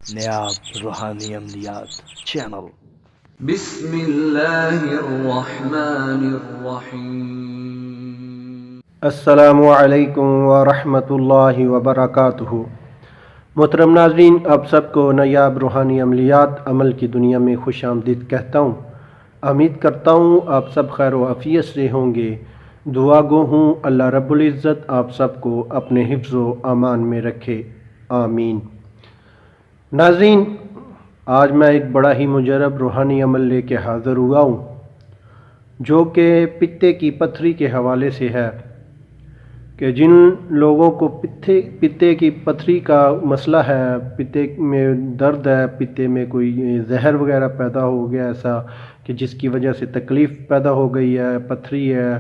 نیاب روحانی عملیات چینل۔ بسم اللہ الرحمن الرحیم۔ السلام علیکم ورحمۃ اللہ وبرکاتہ۔ محترم ناظرین، آپ سب کو نیاب روحانی عملیات عمل کی دنیا میں خوش آمدید کہتا ہوں۔ امید کرتا ہوں آپ سب خیر و عافیت سے ہوں گے۔ دعا گو ہوں اللہ رب العزت آپ سب کو اپنے حفظ و امان میں رکھے، آمین۔ ناظرین، آج میں ایک بڑا ہی مجرب روحانی عمل لے کے حاضر ہوا ہوں، جو کہ پتے کی پتھری کے حوالے سے ہے کہ جن لوگوں کو پتے کی پتھری کا مسئلہ ہے، پتے میں درد ہے، پتے میں کوئی زہر وغیرہ پیدا ہو گیا ایسا کہ جس کی وجہ سے تکلیف پیدا ہو گئی ہے، پتھری ہے،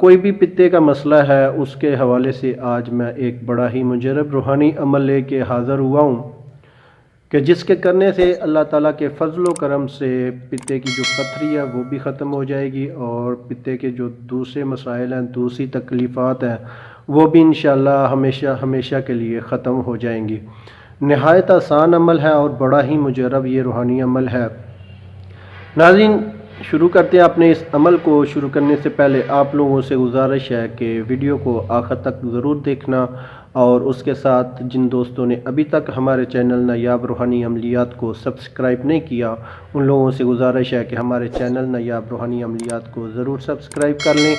کوئی بھی پتے کا مسئلہ ہے، اس کے حوالے سے آج میں ایک بڑا ہی مجرب روحانی عمل لے کے حاضر ہوا ہوں کہ جس کے کرنے سے اللہ تعالیٰ کے فضل و کرم سے پتے کی جو پتھری ہے وہ بھی ختم ہو جائے گی، اور پتے کے جو دوسرے مسائل ہیں، دوسری تکلیفات ہیں، وہ بھی انشاءاللہ ہمیشہ ہمیشہ کے لیے ختم ہو جائیں گی۔ نہایت آسان عمل ہے اور بڑا ہی مجرب یہ روحانی عمل ہے۔ ناظرین، شروع کرتے ہیں اپنے اس عمل کو۔ شروع کرنے سے پہلے آپ لوگوں سے گزارش ہے کہ ویڈیو کو آخر تک ضرور دیکھنا، اور اس کے ساتھ جن دوستوں نے ابھی تک ہمارے چینل نیاب روحانی عملیات کو سبسکرائب نہیں کیا، ان لوگوں سے گزارش ہے کہ ہمارے چینل نیاب روحانی عملیات کو ضرور سبسکرائب کر لیں،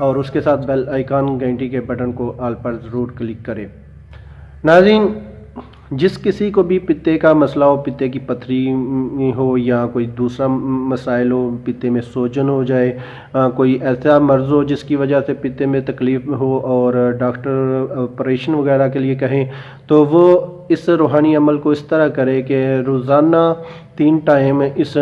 اور اس کے ساتھ بیل آئیکن گھنٹی کے بٹن کو آل پر ضرور کلک کریں۔ ناظرین، جس کسی کو بھی پتے کا مسئلہ ہو، پتے کی پتھری ہو یا کوئی دوسرا مسائل ہو، پتے میں سوجن ہو جائے، کوئی ایسا مرض ہو جس کی وجہ سے پتے میں تکلیف ہو اور ڈاکٹر آپریشن وغیرہ کے لیے کہیں، تو وہ اس روحانی عمل کو اس طرح کرے کہ روزانہ 3 ٹائم اس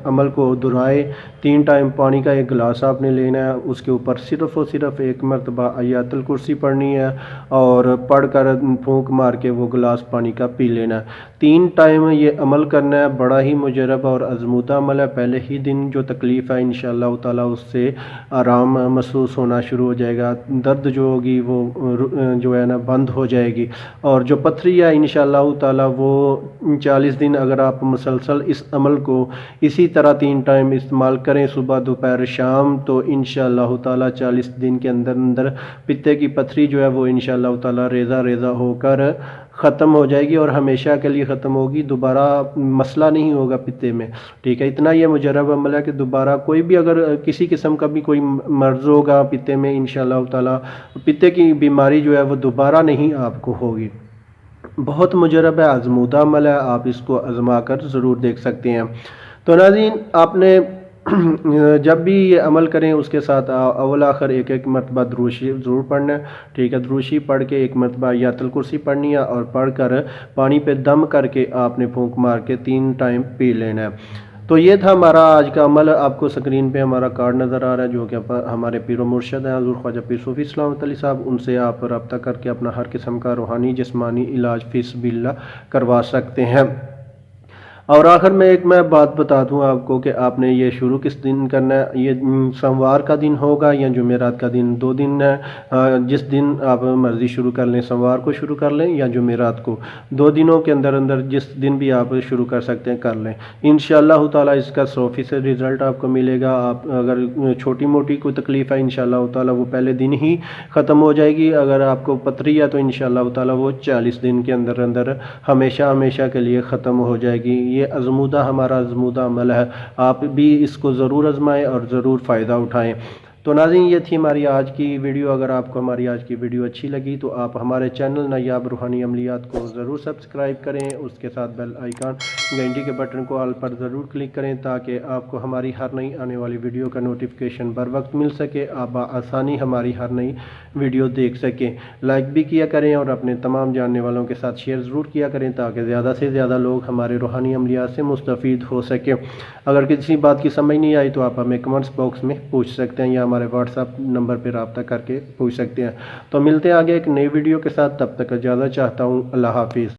عمل کو دہرائے۔ 3 ٹائم پانی کا ایک گلاس آپ نے لینا ہے، اس کے اوپر صرف اور صرف 1 مرتبہ آیات الکرسی پڑھنی ہے، اور پڑھ کر پھونک مار کے وہ گلاس پانی کا پی لینا ہے۔ 3 ٹائم یہ عمل کرنا ہے۔ بڑا ہی مجرب اور آزمودہ عمل ہے۔ پہلے ہی دن جو تکلیف ہے انشاءاللہ تعالیٰ اس سے آرام محسوس ہونا شروع ہو جائے گا، درد جو ہوگی وہ جو ہے نا بند ہو جائے گی، اور جو پتھری ہے انشاءاللہ تعالیٰ وہ 40 دن اگر آپ مسلسل اس عمل کو اسی طرح 3 ٹائم استعمال کریں، صبح دوپہر شام، تو انشاءاللہ تعالیٰ 40 دن کے اندر پتے کی پتھری جو ہے وہ انشاءاللہ تعالیٰ ریزہ ریزہ ہو کر ختم ہو جائے گی، اور ہمیشہ کے لیے ختم ہوگی۔ دوبارہ مسئلہ نہیں ہوگا پتے میں، ٹھیک ہے۔ اتنا یہ مجرب عمل ہے کہ دوبارہ کوئی بھی اگر کسی قسم کا بھی کوئی مرض ہوگا پتے میں، انشاءاللہ تعالیٰ پتے کی بیماری جو ہے وہ دوبارہ نہیں آپ کو ہوگی۔ بہت مجرب ہے، آزمودہ عمل ہے، آپ اس کو آزما کر ضرور دیکھ سکتے ہیں۔ تو ناظرین، آپ نے جب بھی یہ عمل کریں اس کے ساتھ اول آخر 1 مرتبہ درود شریف ضرور پڑھنا ہے، ٹھیک ہے۔ درود شریف پڑھ کے 1 مرتبہ آیات الکرسی پڑھنی ہے، اور پڑھ کر پانی پہ دم کر کے آپ نے پھونک مار کے 3 ٹائم پی لینا ہے۔ تو یہ تھا ہمارا آج کا عمل۔ آپ کو سکرین پہ ہمارا کارڈ نظر آ رہا ہے، جو کہ ہمارے پیر و مرشد ہیں حضور خواجہ پیر صوفی سلامت علی صاحب، ان سے آپ رابطہ کر کے اپنا ہر قسم کا روحانی جسمانی علاج فی سبیل اللہ کروا سکتے ہیں۔ اور آخر میں ایک میں بات بتا دوں آپ کو کہ آپ نے یہ شروع کس دن کرنا ہے۔ یہ سوموار کا دن ہوگا یا جمعرات کا دن، 2 دن ہے۔ جس دن آپ مرضی شروع کر لیں، سوموار کو شروع کر لیں یا جمعرات کو، 2 دنوں کے اندر جس دن بھی آپ شروع کر سکتے ہیں کر لیں۔ انشاءاللہ تعالیٰ اس کا 100% رزلٹ آپ کو ملے گا۔ آپ اگر چھوٹی موٹی کوئی تکلیف ہے انشاءاللہ تعالیٰ وہ پہلے دن ہی ختم ہو جائے گی۔ اگر آپ کو پتھری ہے تو انشاءاللہ تعالیٰ وہ 40 دن کے اندر ہمیشہ ہمیشہ کے لیے ختم ہو جائے گی۔ یہ آزمودہ ہمارا آزمودہ عمل ہے، آپ بھی اس کو ضرور آزمائیں اور ضرور فائدہ اٹھائیں۔ تو ناظرین، یہ تھی ہماری آج کی ویڈیو۔ اگر آپ کو ہماری آج کی ویڈیو اچھی لگی تو آپ ہمارے چینل نیاب روحانی عملیات کو ضرور سبسکرائب کریں، اس کے ساتھ بیل آئیکن گھنٹی کے بٹن کو آل پر ضرور کلک کریں، تاکہ آپ کو ہماری ہر نئی آنے والی ویڈیو کا نوٹیفیکیشن بر وقت مل سکے، آپ بآسانی ہماری ہر نئی ویڈیو دیکھ سکیں۔ لائک بھی کیا کریں اور اپنے تمام جاننے والوں کے ساتھ شیئر ضرور کیا کریں، تاکہ زیادہ سے زیادہ لوگ ہمارے روحانی عملیات سے مستفید ہو سکیں۔ اگر کسی بات کی سمجھ نہیں آئی تو آپ ہمیں کمنٹس باکس میں پوچھ سکتے ہیں، یا ہمارے واٹس ایپ نمبر پہ رابطہ کر کے پوچھ سکتے ہیں۔ تو ملتے ہیں آگے ایک نئی ویڈیو کے ساتھ، تب تک اجازت چاہتا ہوں۔ اللہ حافظ۔